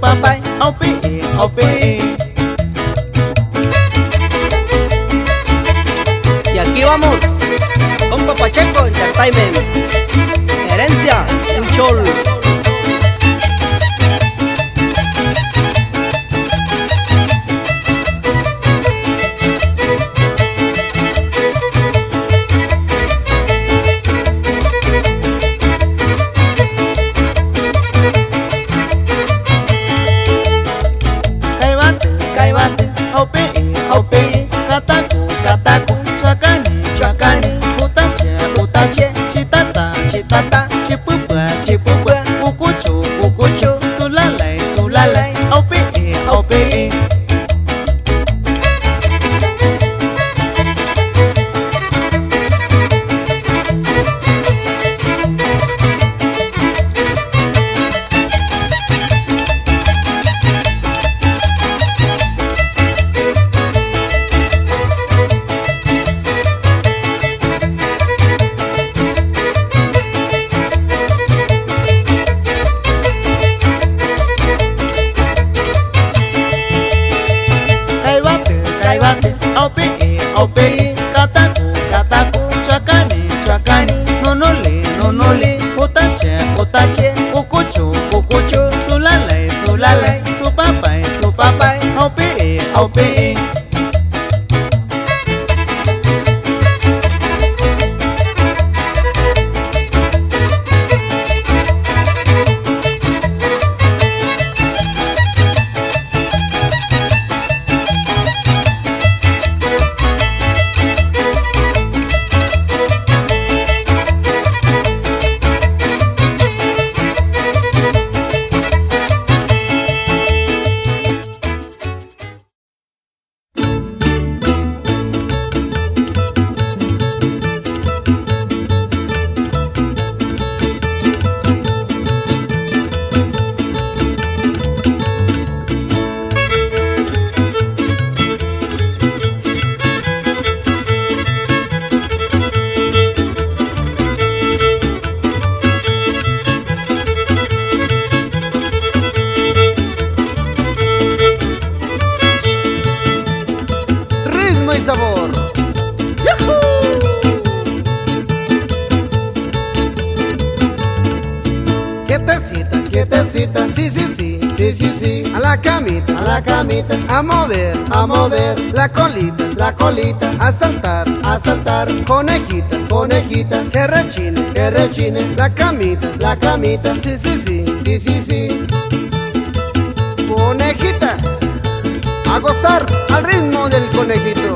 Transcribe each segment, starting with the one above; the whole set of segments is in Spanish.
papá, aupe, aupe. Y aquí vamos con Papacheco Entertainment. Herencia, un chol. Caibate, aupe, aupe. Catacu, catacu, chacani, chacani. Putache, putache, chitata, chitata. Chipupa, chipupa, cucucho, cucucho. Sulalai, sulalai, aupe, aupe. Caibate, aupe, aupe. Catacu, catacu, chacani, chacani. Nonole, nonole. Putache, putache, cucucho, cucucho. Sulalai, sulalai, su papai, aupe, aupe. Ritmo y sabor. ¡Yahoo! Quietecita, quietecita, sí, sí, sí, sí, sí, sí. A la camita, a mover, la colita, a saltar, conejita, conejita, que rechine, la camita, sí, sí, sí, sí, sí, sí. Conejita, a gozar al ritmo del conejito.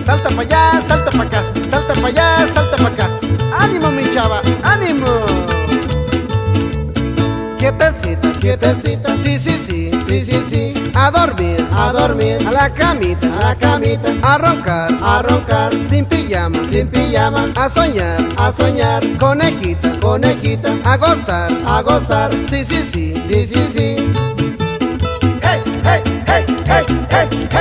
Salta pa' allá, salta pa' acá, salta pa' allá, salta pa' acá. ¡Ánimo, mi chava! ¡Ánimo! Quietecita, quietecita, sí, sí, sí, sí, sí, sí. A dormir, a la camita, a roncar, sin pijama, a soñar, conejita, a gozar, sí, sí, sí, sí, sí, sí. ¡Hey, hey, hey, hey, hey, hey!